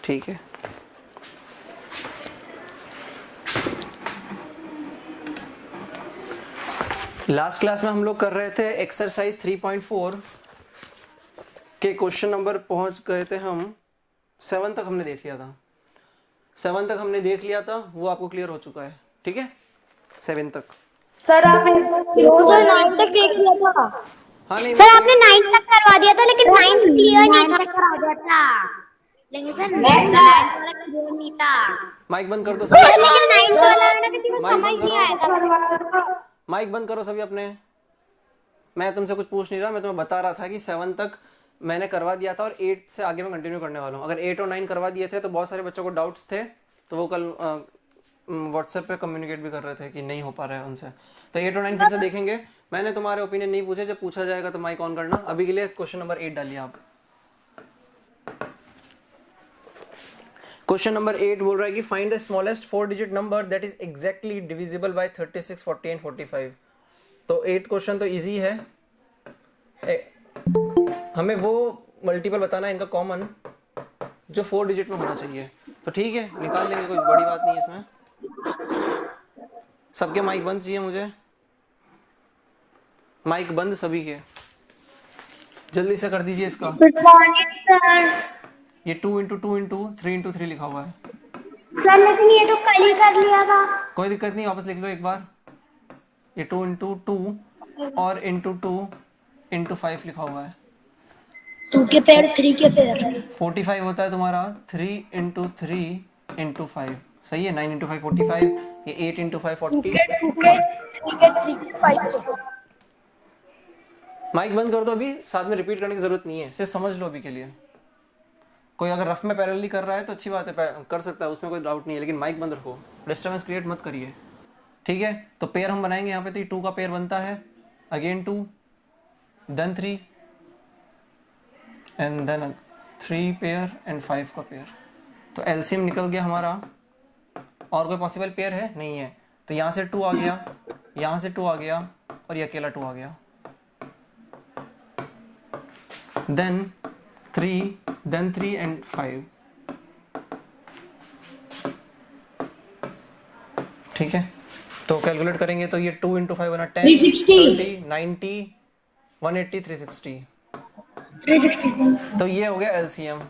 ठीक है। Last class में हम लोग कर रहे थे एक्सरसाइज 3.4 के क्वेश्चन नंबर पहुंच गए थे हम 7 तक हमने देख लिया था। 7 तक हमने देख लिया था, वो आपको क्लियर हो चुका है। ठीक है, 7 तक। सर आप सर 9 तक देख लिया था। हाँ नहीं सर आपने 9th तक करवा दिया था, लेकिन 9th क्लियर नहीं था। करा दिया था, लेकिन सर 9th वाला क्लियर नहीं था। माइक बंद कर दो सर सभी। लेकिन 9th वाला ना किसी को माइक समझ बंद नहीं आया था। करो, माइक बंद करो सभी अपने। मैं तुमसे कुछ पूछ नहीं रहा, मैं तुम्हें बता रहा था कि 7 तक मैंने करवा दिया था और 8 से आगे मैं कंटिन्यू करने वाला हूँ। अगर 8 और 9 करवा दिए थे तो बहुत सारे बच्चों को डाउट्स थे, तो वो कल व्हाट्सएप पे कम्युनिकेट भी कर रहे थे कि नहीं हो पा रहा है उनसे। तो 8 और 9 फिर से देखेंगे। मैंने तुम्हारे ओपिनियन नहीं पूछे, जब पूछा जाएगा तो माइक ऑन करना। अभी के लिए क्वेश्चन नंबर 8 डालिए आप। क्वेश्चन नंबर 8 बोल रहा है कि find the smallest 4 digit number that is exactly divisible by 36, 40 and 45। तो 8 क्वेश्चन तो इजी है। हमें वो मल्टीपल बताना है इनका कॉमन जो 4 डिजिट में होना चाहिए। तो ठीक है, निकाल लेंगे, कोई बड़ी बात नहीं है इसमें। सबके माइक बंद चाहिए मुझे, माइक बंद सभी के। जल्दी से कर दीजिए इसका। Good morning sir. ये 2 इंटू 2 इंटू 3 इंटू 3 लिखा हुआ है सर लेकिन ये तो कल ही कर लिया था। कोई दिक्कत नहीं, वापस लिख लो एक बार। ये 2 इंटू 2 और इंटू 2 इंटू 5 लिखा हुआ है। 2 के पेयर 3 के पेयर 45 होता है तुम्हारा 3 इंटू 3 इंटू 5। सही है, 9 इंटू 5 45। ये 8 इंटू 5 2 40। के 2 के 3 के 3 के 5 के। माइक बंद कर दो, अभी साथ में रिपीट करने की जरूरत नहीं है, सिर्फ समझ लो अभी के लिए। कोई अगर रफ में पैरेलली कर रहा है तो अच्छी बात है, कर सकता है, उसमें कोई डाउट नहीं है, लेकिन माइक बंद रखो, डिस्टर्बेंस क्रिएट मत करिए। ठीक है, तो पेयर हम बनाएंगे यहाँ पे। तो 2 का पेयर बनता है, again 2 then 3 and then 3 pair and 5 का पेयर। तो एलसीएम निकल गया हमारा। और कोई पॉसिबल पेयर है? नहीं है। तो यहाँ से 2 आ गया, यहाँ से 2 आ गया और ये अकेला 2 आ गया। Then 3 and 5। ठीक है, तो कैलकुलेट करेंगे तो ये 2 इंटू 5 बना 10, 30, 90, 180, 360। तो ये हो गया एलसीएम।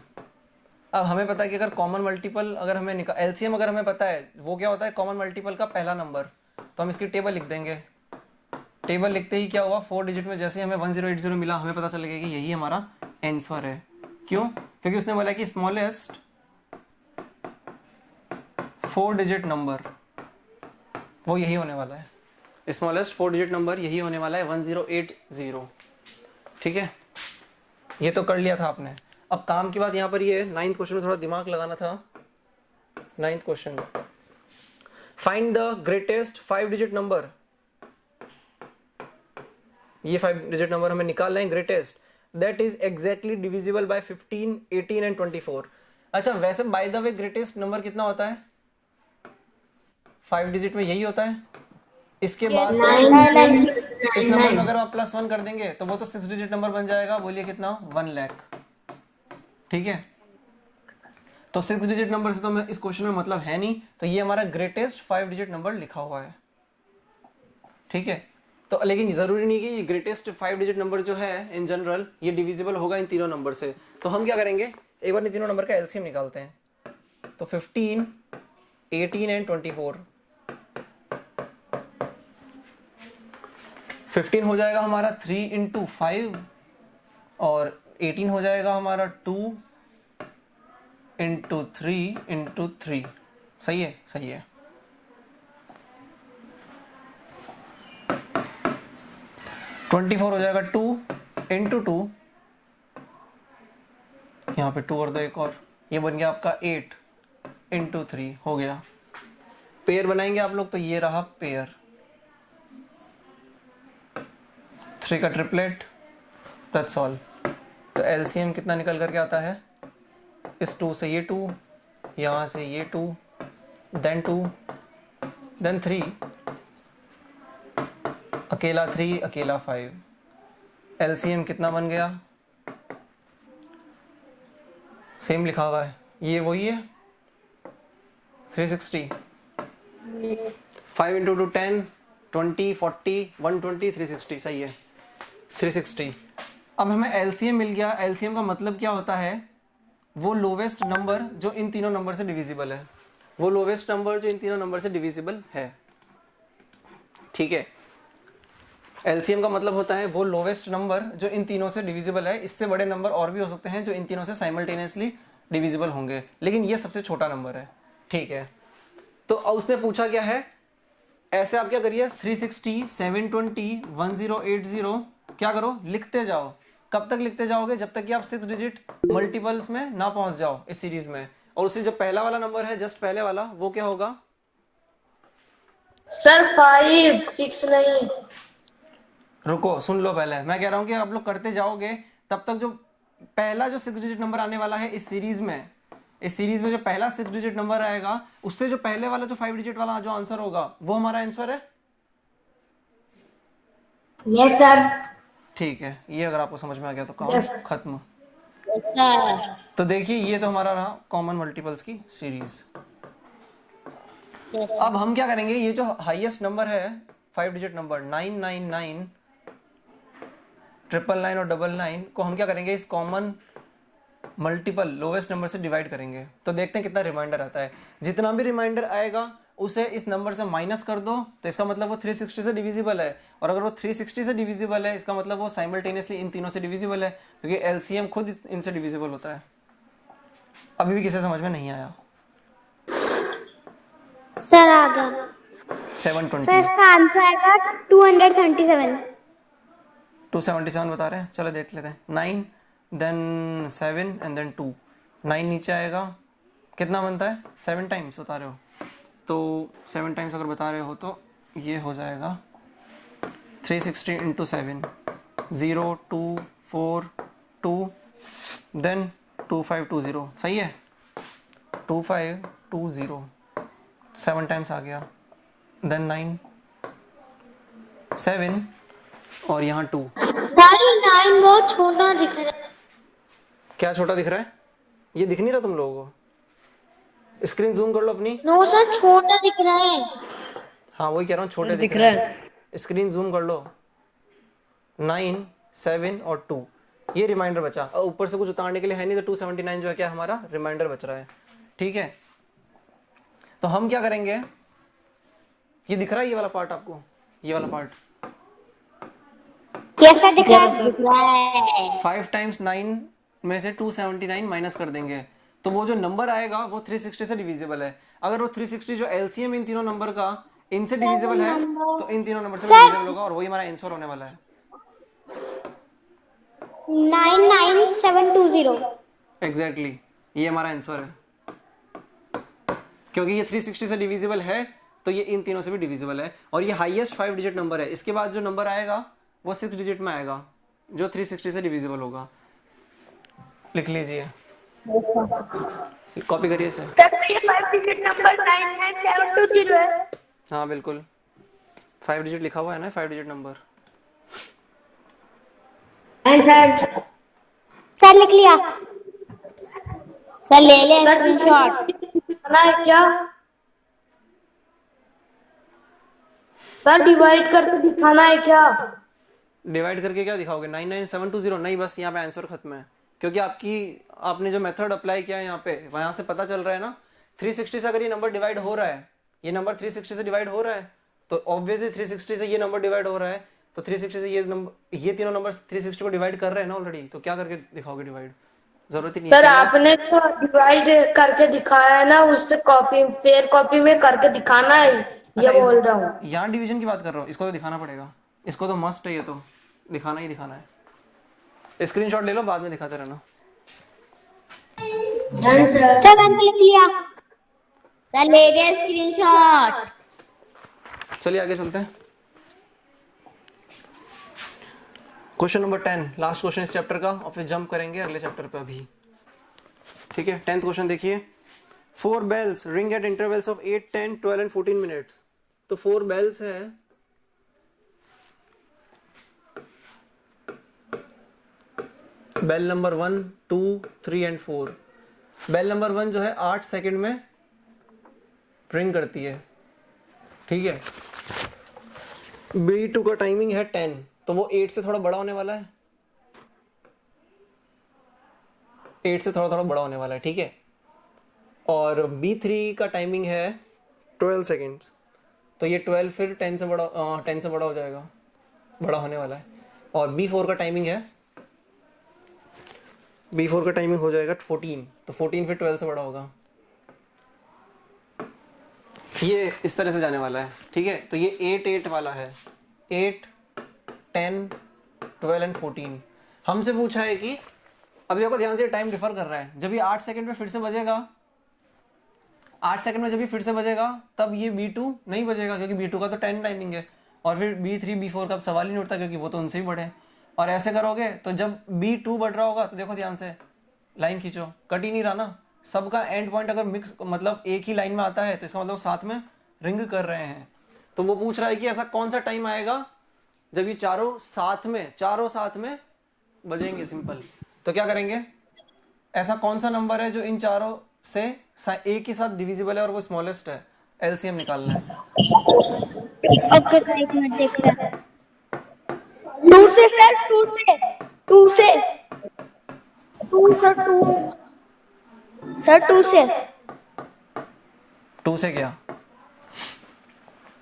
अब हमें पता है कि अगर कॉमन मल्टीपल अगर हमें एलसीएम अगर हमें पता है वो क्या होता है, कॉमन मल्टीपल का पहला नंबर। तो हम इसकी टेबल लिख देंगे। टेबल लिखते ही क्या हुआ, 4 डिजिट में जैसे हमें 1080 मिला, हमें पता चलेगा कि यही हमारा आंसर है। क्यों? क्योंकि उसने बोला कि स्मॉलेस्ट 4 डिजिट नंबर वो यही होने वाला है। स्मॉलेस्ट 4 डिजिट नंबर यही होने वाला है, 1080। ठीक है, ये तो कर लिया था आपने। अब काम की बात यहाँ पर ये है, 9th क्वेश्चन में थोड़ा दिमाग लगाना था। 9th question, find the greatest 5 digit number. ये 5 डिजिट नंबर हमें निकालना है, greatest that is exactly divisible by 15, 18 and 24। अच्छा, वैसे by the way greatest number कितना होता है? 5 डिजिट में यही होता है। इसके बाद इस नंबर में अगर आप +1 कर देंगे तो वो तो 6 डिजिट नंबर बन जाएगा। बोलिए कितना? 1 लाख। ठीक है, तो 6 डिजिट नंबर से तो इस क्वेश्चन में मतलब है नहीं, तो ये हमारा ग्रेटेस्ट 5 डिजिट नंबर लिखा हुआ है। ठीक है, तो लेकिन जरूरी नहीं कि ये ग्रेटेस्ट 5 डिजिट नंबर जो है इन जनरल ये डिविजिबल होगा इन तीनों नंबर से। तो हम क्या करेंगे, एक बार इन तीनों नंबर का एलसीएम निकालते हैं। तो 15, 18 एंड 24। 15 हो जाएगा हमारा 3 इंटू 5 और 18 हो जाएगा हमारा 2 इंटू 3 इंटू 3। सही है, सही है। 24 हो जाएगा 2 इंटू 2, यहाँ पे 2 और 2 एक और, ये बन गया आपका 8 इंटू 3 हो गया। पेयर बनाएंगे आप लोग तो ये रहा पेयर, 3 का ट्रिपलेट, दैट्स ऑल। तो एलसीएम कितना निकल करके आता है, इस 2 से ये 2, यहाँ से ये 2, देन 2, देन 3, अकेला 3, अकेला 5। एलसीएम कितना बन गया, सेम लिखा हुआ है ये वही है 360। 5 इंटू टू 10, 20, 40, 120, 360, सही है 360। अब हमें एलसीएम मिल गया। एलसीएम का मतलब क्या होता है? वो लोवेस्ट नंबर जो इन तीनों नंबर से डिविजिबल है, वो लोवेस्ट नंबर जो इन तीनों नंबर से डिविजिबल है। ठीक है, एलसीएम का मतलब होता है वो लोवेस्ट नंबर जो इन तीनों से डिविजिबल है। इससे बड़े नंबर और भी हो सकते हैं जो इन तीनों से साइमल्टेनियसली डिविजिबल होंगे, लेकिन ये सबसे छोटा नंबर है। ठीक है, तो उसने पूछा क्या है, ऐसे आप क्या करिए 360, 720, 1080 क्या करो, लिखते जाओ। कब तक लिखते जाओगे? जब तक कि आप 6 डिजिट मल्टीपल्स में ना पहुंच जाओ इस सीरीज में। और उससे जो पहला वाला नंबर है, जस्ट पहले वाला, वो क्या होगा? सर 5 6 नहीं। रुको, सुन लो पहले। मैं कह रहा हूं कि आप लोग करते जाओगे तब तक जो पहला जो 6 डिजिट नंबर आने वाला है इस सीरीज में, इस सीरीज में जो पहला 6 डिजिट नंबर आएगा, उससे जो पहले वाला जो 5 डिजिट वाला जो आंसर होगा, वो हमारा आंसर है। Yes sir. ठीक है, ये अगर आपको समझ में आ गया तो काम Yes. खत्म। सर तो देखिए, ये तो हमारा रहा कॉमन मल्टीपल्स की सीरीज। अब हम क्या करेंगे, ये जो हाईएस्ट नंबर है 5 डिजिट नंबर 999, 999 और 99 को हम क्या करेंगे, इस कॉमन मल्टीपल लोवेस्ट नंबर से डिवाइड करेंगे। तो देखते हैं कितना रिमाइंडर आता है। जितना भी रिमाइंडर आएगा उसे इस नंबर से माइनस कर दो, तो इसका मतलब वो 360 से डिविजिबल है। और अगर वो 360 से डिविजिबल है, इसका मतलब वो साइमल्टेनियसली इन तीनों से डिविजिबल है, क्योंकि एलसीएम खुद इनसे डिविजिबल होता है। अभी भी किसे समझ में नहीं आया? सर आ गया। सर 720, इसका आंसर आएगा 277। 277 बता रहे हैं। चलो देख लेते हैं। 9 देन 7 एंड देन 2, 9 नीचे आएगा, कितना बनता है? 7 टाइम्स बता रहे हो, तो 7 टाइम्स अगर बता रहे हो तो ये हो जाएगा 360 इंटू 7, 0 2 4 2 देन 2520, सही है 2520, 7 टाइम्स आ गया, देन 9 7 और यहाँ 2। सारी 9 बहुत छोटा दिख रहा है। क्या छोटा दिख रहा है? ये दिख नहीं रहा तुम लोगों को? स्क्रीन जूम कर लो अपनी। नो सर, छोटा दिख रहा है। हाँ वही कह रहा हूँ, छोटे दिख रहे हैं। स्क्रीन जूम कर लो। 9 7 और 2, ये रिमाइंडर बचा। और ऊपर से कुछ उतारने के लिए है नहीं, तो 279 जो है क्या हमारा रिमाइंडर बच रहा है। ठीक है, तो हम क्या करेंगे, ये दिख रहा है ये वाला पार्ट आपको, ये वाला पार्ट कैसा दिख रहा है? 5 टाइम्स 9 में से 279 माइनस कर देंगे, तो वो जो नंबर आएगा वो 360 से डिविजिबल है। अगर वो 360 जो एलसीएम इन तीनों नंबर का इनसे डिविजिबल है, तो इन तीनों नंबर से डिविजिबल होगा, और वही हमारा आंसर होने वाला है। 99720। एग्जैक्टली, ये हमारा आंसर है। क्योंकि ये 360 से डिविजिबल है, तो ये इन तीनों से भी डिविजिबल है, और ये हाईएस्ट 5 डिजिट नंबर है। इसके बाद जो नंबर आएगा वो 6 डिजिट में आएगा, जो 360 से डिविजिबल होगा। लिख लीजिए, कॉपी करिए इसे। सर ये 5 डिजिट नंबर 99720 है। हाँ बिल्कुल, 5 डिजिट लिखा हुआ है ना, 5 डिजिट नंबर। सर सर लिख लिया। सर ले ले स्क्रीनशॉट। दिखाना है क्या? सर डिवाइड करके दिखाना है क्या? डिवाइड करके क्या दिखाओगे? 99720 नहीं, बस यहाँ पे आंसर खत्म है। क्योंकि आपने जो मेथड अप्लाई किया है यहाँ पे, वहां से पता चल रहा है ना, 360 से अगर ये नंबर डिवाइड हो रहा है, ये नंबर 360 से डिवाइड हो रहा है, तो ऑब्वियसली 360 से ये नंबर डिवाइड हो रहा है, तो 360 से ये नंबर, ये तीनों नंबर 360 को डिवाइड कर रहे हैं ना ऑलरेडी, तो क्या करके दिखाओगे डिवाइड? जरूरत ही नहीं सर है। आपने तो डिवाइड करके दिखाया है ना, उससे कॉपी फेयर कॉपी में करके दिखाना है, ये बोल रहा हूँ। यहाँ डिवीजन की बात कर रहा हूँ, इसको तो दिखाना पड़ेगा, इसको तो मस्ट है, ये तो दिखाना ही दिखाना है। स्क्रीनशॉट ले लो, बाद में दिखाते रहना। सर मैंने लिख लिया। सर ले ले स्क्रीनशॉट। चलिए आगे चलते हैं। क्वेश्चन नंबर 10, लास्ट क्वेश्चन इस चैप्टर का, और फिर जंप करेंगे अगले चैप्टर पे अभी। ठीक है, 10th क्वेश्चन देखिए। 4 bells ring at intervals of 8, 10, 12 and 14 minutes। तो 4 bells है, bell number 1, 2, 3 and 4। Bell number 1 जो है 8 सेकंड में रिंग करती है, ठीक है। B2 का टाइमिंग है 10, तो वो 8 से थोड़ा बड़ा होने वाला है, 8 से थोड़ा थोड़ा बड़ा होने वाला है, ठीक है। और B3 का टाइमिंग है 12 सेकेंड्स, तो ये 12 फिर 10 से बड़ा हो जाएगा, बड़ा होने वाला है। और B4 का टाइमिंग हो जाएगा 14, तो 14 फिर 12 से बड़ा होगा। ये इस तरह से जाने वाला है, ठीक है। तो ये 8 वाला है, 8, 10, 12 एंड 14। हमसे पूछा है कि अब देखो ध्यान से, टाइम डिफर कर रहा है। जब ये 8 सेकंड में फिर से बजेगा, 8 सेकंड में जब ये फिर से बजेगा, तब ये B2 नहीं बजेगा, क्योंकि B2 का तो 10 टाइमिंग है। और फिर B3 B4 का तो सवाल ही नहीं उठता, क्योंकि वो तो उनसे ही बड़े हैं। और ऐसे करोगे तो जब B2 बढ़ रहा होगा, तो देखो ध्यान से, लाइन खींचो, कट ही नहीं रहा ना, सबका एंड पॉइंट अगर मिक्स मतलब एक ही लाइन में आता है, तो इसका मतलब साथ में रिंग कर रहे हैं। तो वो पूछ रहा है कि ऐसा कौन सा टाइम आएगा जब ये चारों साथ में बजेंगे। सिंपल, तो क्या करेंगे, ऐसा कौन सा नंबर है जो इन चारों से एक ही साथ डिविजिबल है और वो स्मॉलेस्ट है, एलसीएम निकालना है। ओके सर, एक मिनट देखते हैं। 2 से सर, 2 से 2 से 2 सर, 2 सर 2 से 2 से क्या,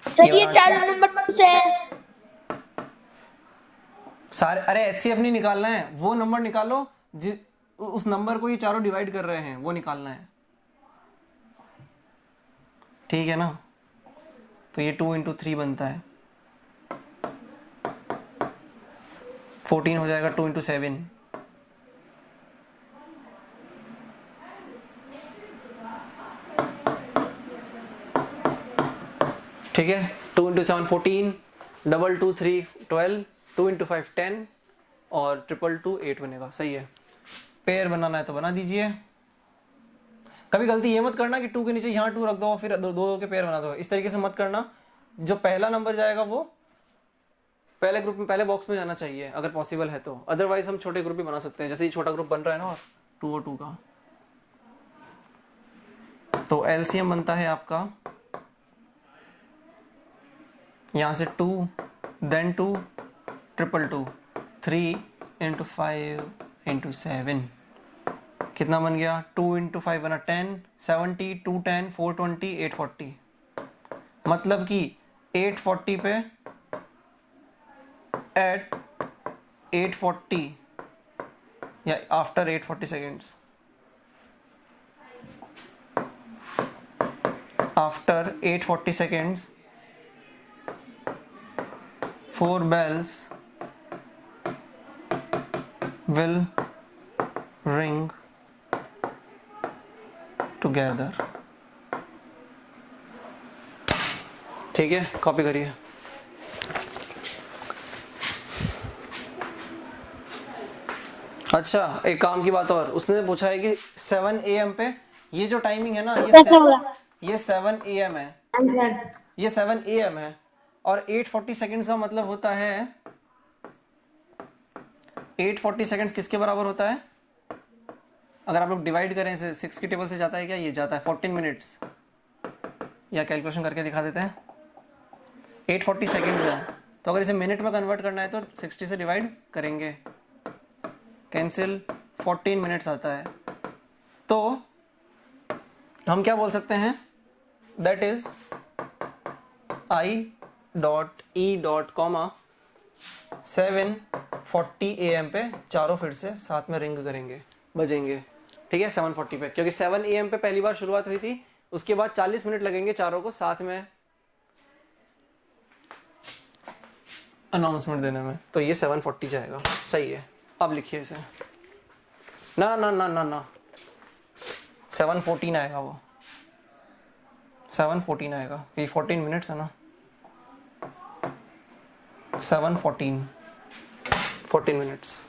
सर, ये 4 नंबर 2 से है। सारे, अरे एचसीएफ नहीं निकालना है, वो नंबर निकालो उस नंबर को ये चारों डिवाइड कर रहे हैं, वो निकालना है, ठीक है ना। तो ये 2 × 3 बनता है, 14 हो जाएगा 2 × 7। ठीक है, 2 × 7 14, 2 2 3 12, 2 × 5 10 और 2 2 8 बनेगा। सही है। पेयर बनाना है तो बना दीजिए। कभी गलती ये मत करना कि 2 के नीचे यहाँ 2 रख दो फिर दो के पेयर बना दो, इस तरीके से मत करना। जो पहला नंबर जाएगा वो पहले ग्रुप में, पहले बॉक्स में जाना चाहिए अगर पॉसिबल है तो, अदरवाइज हम छोटे ग्रुप भी बना सकते हैं, जैसे ये छोटा ग्रुप बन रहा है ना 2 और 2 का। तो एलसीएम बनता है आपका यहाँ से 2 देन 2 2 2 3 × 5 × 7 कितना बन गया, 2 × 5 बना 10, 70, 210, 420, 840। मतलब कि 840 पे एट 840 या after 840 seconds, after 840 seconds 4 bells will ring together। ठीक है, कॉपी करिए। अच्छा, एक काम की बात और, उसने पूछा है कि 7 AM पे ये जो टाइमिंग है ना, कैसे होगा? ये 7 AM है, ये 7 AM है और 840 सेकेंड्स का मतलब होता है 840 सेकेंड्स किसके बराबर होता है? अगर आप लोग डिवाइड करें इसे 6 की टेबल से जाता है क्या? ये जाता है 14 मिनट्स, या कैलकुलेशन करके दिखा देते हैं। 840 सेकेंड्स है, तो अगर इसे मिनट में कन्वर्ट करना है तो 60 से डिवाइड करेंगे, कैंसिल, 14 मिनट्स आता है। तो हम क्या बोल सकते हैं, दैट इज I.E. 7:40 AM पे चारों फिर से साथ में रिंग करेंगे, बजेंगे। ठीक है, 7:40 पे, क्योंकि 7 AM पे पहली बार शुरुआत हुई थी, उसके बाद 40 मिनट लगेंगे चारों को साथ में अनाउंसमेंट देने में, तो ये 7:40 जाएगा। सही है, अब लिखिए इसे। ना ना ना ना ना 7:14 आएगा, वो 7:14 आएगा, ये 14 मिनट्स है ना, 7:14 14 minutes.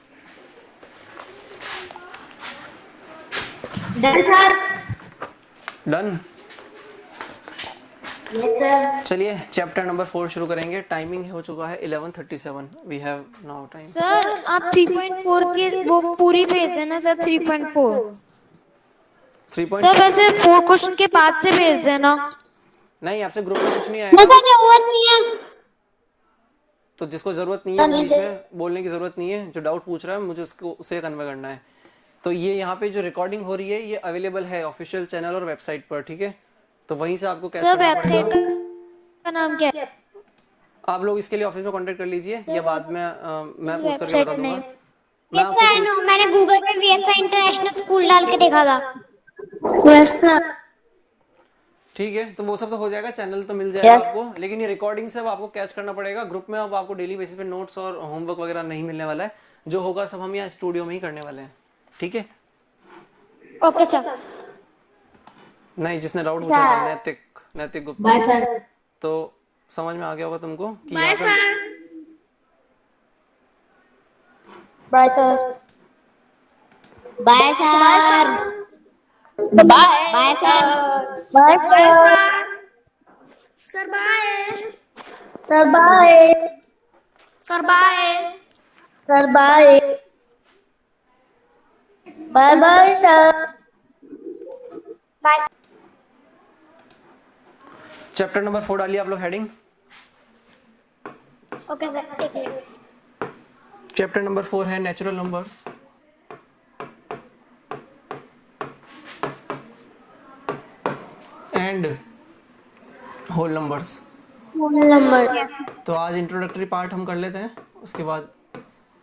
Done sir. Done. Yes sir. चलिए चैप्टर नंबर 4 शुरू करेंगे। टाइमिंग हो चुका है 11:37। We have now time. Sir आप 3.4 के वो पूरी भेज देना सर। 3.4 3. सर वैसे 4 क्वेश्चन के बाद से भेज देना। नहीं, आपसे ग्रुप में कुछ नहीं वो आएगा, सर जरूरत नहीं है। तो जिसको जरूरत नहीं है वो बीच में बोलने की जरूरत नहीं है। जो डाउट पूछ रहा है मुझे उसको उसे कन्वे करना है। तो ये यहाँ पे जो रिकॉर्डिंग हो रही है ये अवेलेबल है ऑफिशियल चैनल और वेबसाइट पर, ठीक है। तो वहीं से आपको कैच सर करना वेबसाइट पड़ेगा। का नाम क्या है? आप लोग इसके लिए ऑफिस में कांटेक्ट कर लीजिए या बाद में मैं पूछ करके वेबसाइट बता दूंगा। नेम। मैं यस आपको सर, नो, मैंने गूगल पे वीएसआई इंटरनेशनल स्कूल डाल के देखा था। Yes sir. ठीक है, तो वो सब तो हो जाएगा, चैनल तो मिल जाएगा आपको, लेकिन ये रिकॉर्डिंग सब आपको कैच करना पड़ेगा। ग्रुप में अब आपको डेली बेसिस पे नोट्स और होमवर्क वगैरह नहीं मिलने वाला है। जो होगा सब हम यहाँ स्टूडियो में ही करने वाले हैं, ठीक है। Okay sir. नहीं, जिसने डाउट पूछा था नैतिक गुप्ता, बाय सर। तो समझ में आ गया होगा तुमको कि बाय यहाँ sir. Bye sir. Bye sir. Bye sir. Bye sir. Sir bye. Sir bye. Sir bye. Sir bye. Bye bye sir. Bye. Chapter number 4 डालिए आप लोग हेडिंग। ओके सर, एक मिनट। चैप्टर नंबर 4 है natural numbers. And whole numbers. Number. तो आज introductory part हम कर लेते हैं, उसके बाद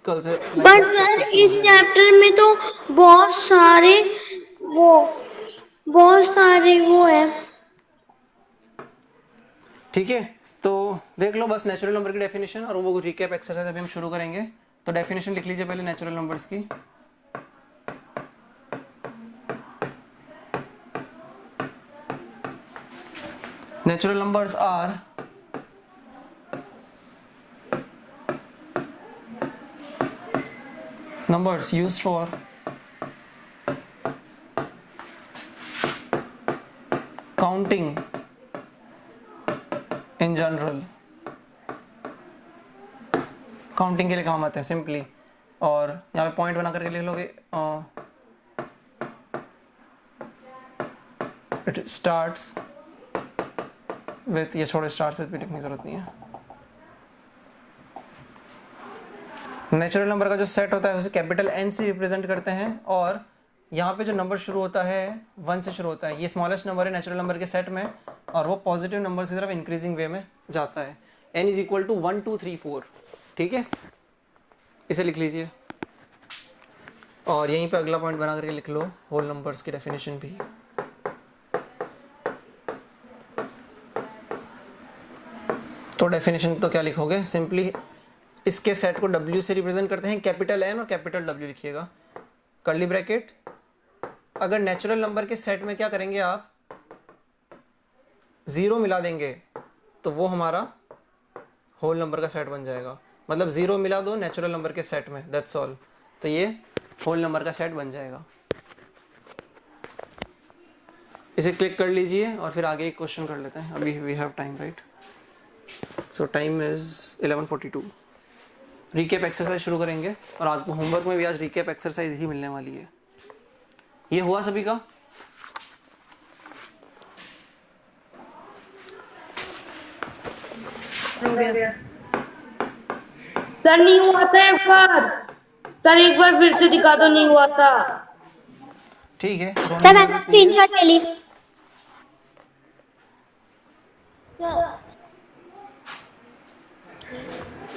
कल से बट सर इस चैप्टर में तो बहुत सारे वो है। ठीक है। तो देख लो बस नेचुरल नंबर की डेफिनेशन और वो रिकैप एक्सरसाइज अभी हम शुरू करेंगे। तो डेफिनेशन लिख लीजिए पहले नेचुरल नंबर्स की। Natural numbers are numbers used for counting in general, counting के लिए काम आते हैं सिंपली। और यहाँ पे पॉइंट बना करके लिख लोगे, इट स्टार्ट्स विथ, ये छोड़ो स्टार्ट्स विथ भी लिखने की जरूरत नहीं है। नेचुरल नंबर का जो सेट होता है उसे कैपिटल एन से रिप्रेजेंट करते हैं, और यहाँ पे जो नंबर शुरू होता है 1 से शुरू होता है, ये स्मॉलेस्ट नंबर है नेचुरल नंबर के सेट में, और वो पॉजिटिव नंबर की तरफ इंक्रीजिंग वे में जाता है। n इज इक्वल टू 1 2 3 4, ठीक है। इसे लिख लीजिए और यहीं पे अगला पॉइंट बना करके लिख लो होल नंबर्स की डेफिनेशन भी। तो डेफिनेशन तो क्या लिखोगे, सिंपली इसके सेट को W से रिप्रेजेंट करते हैं, कैपिटल N और कैपिटल W लिखिएगा, कर्ली ब्रैकेट। अगर नेचुरल नंबर के सेट में क्या करेंगे आप, 0 मिला देंगे तो वो हमारा होल नंबर का सेट बन जाएगा। मतलब 0 मिला दो नेचुरल नंबर के सेट में, दैट्स ऑल, तो ये होल नंबर का सेट बन जाएगा। इसे क्लिक कर लीजिए और फिर आगे एक क्वेश्चन कर लेते हैं, अभी we have time, right. So time is 11:42। Recap exercise शुरू करेंगे और आपको होमवर्क में भी आज रिकैप एक्सरसाइज ही मिलने वाली है। ये हुआ सभी का? सर नहीं हुआ था एक बार, सर एक बार फिर से दिखा दो, नहीं हुआ था। ठीक है, सर मैंने स्क्रीनशॉट ले ली।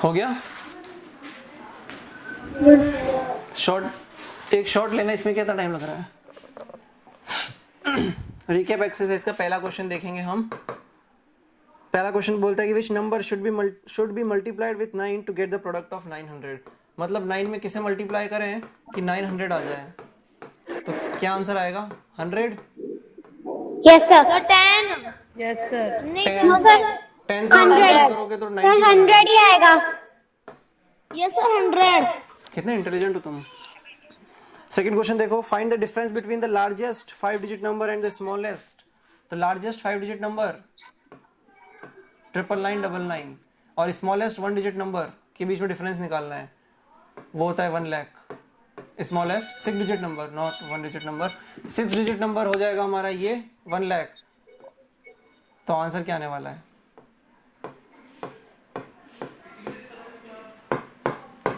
हो गया। एक शॉट लेना, इसमें क्या टाइम लग रहा है। रिकैप एक्सरसाइज का पहला क्वेश्चन देखेंगे हम। पहला क्वेश्चन बोलता है कि which number should be multiplied with 9 to get the product of 900। मतलब 9 में किसे मल्टीप्लाई करें कि 900 आ जाए। तो क्या आंसर आएगा, 100। Yes sir. 10। Yes sir. No sir, 10 से मल्टीप्लाई करोगे तो 90 सर 100 ही आएगा। Yes sir 100। कितने इंटेलिजेंट हो तुम। सेकंड क्वेश्चन देखो, find the difference between the largest 5 digit number and the smallest. तो लार्जेस्ट 5 डिजिट नंबर 99999 और स्मॉलेस्ट 1 डिजिट नंबर के बीच में डिफरेंस निकालना है, वो होता है 1 lakh. Smallest 6 digit number, not 1 digit number, 6 digit number हो जाएगा हमारा ये 1 लाख। तो आंसर क्या आने वाला है?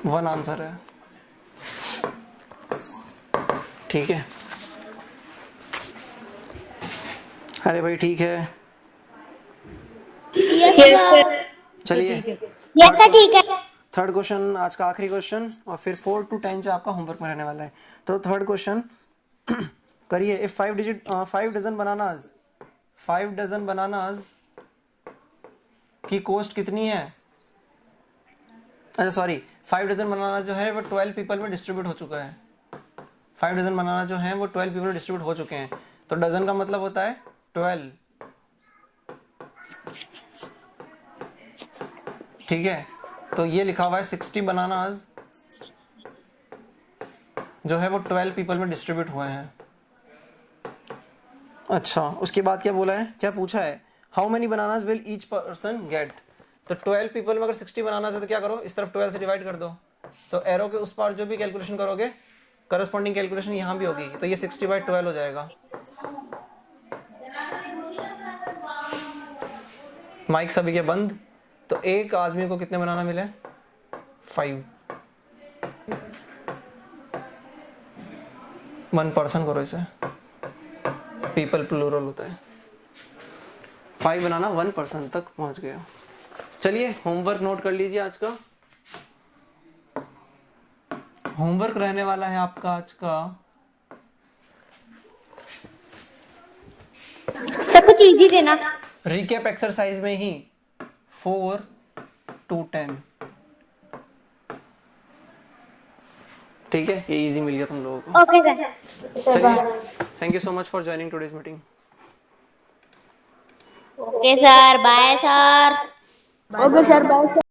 1 आंसर है। ठीक है, अरे भाई ठीक है, यस सर। चलिए यस सर ठीक है। थर्ड क्वेश्चन, आज का आखिरी क्वेश्चन, और फिर 4 to 10 जो आपका होमवर्क में रहने वाला है। तो थर्ड क्वेश्चन करिए। If 5 dozen bananas, 5 dozen bananas की कॉस्ट कितनी है? अच्छा सॉरी, 5 डजन बनाना जो है वो 12 पीपल में डिस्ट्रीब्यूट हो चुका है। 5 डजन बनाना जो है वो 12 पीपल में डिस्ट्रीब्यूट हो चुके हैं। तो डजन का मतलब होता है 12। ठीक है, तो ये लिखा हुआ है 60 बनानाज जो है वो 12 पीपल में डिस्ट्रीब्यूट हुए हैं। अच्छा, उसके बाद क्या बोला है, क्या पूछा है? How many bananas will each person get. तो 12 पीपल में अगर 60 बनानाज है तो क्या करो, इस तरफ 12 से डिवाइड कर दो। तो एरो के उस पार जो भी कैलकुलेशन करोगे, करस्पॉन्डिंग कैलकुलेशन यहाँ भी होगी। तो ये 60/12 हो जाएगा। माइक सभी के बंद। तो एक आदमी को कितने बनाना मिले? 5। 1 पर्सन करो इसे, पीपल प्लूरल होता है। 5 बनाना 1 पर्सन तक पहुंच गया। चलिए होमवर्क नोट कर लीजिए। आज का होमवर्क रहने वाला है आपका आज का, सब कुछ इजी देना। रिकैप एक्सरसाइज में ही 4 to 10। ठीक है, ये इजी मिल गया तुम लोगों को। Okay sir. चलिए, thank you so much for joining today's meeting. Okay sir, bye sir. Okay sir, bye sir.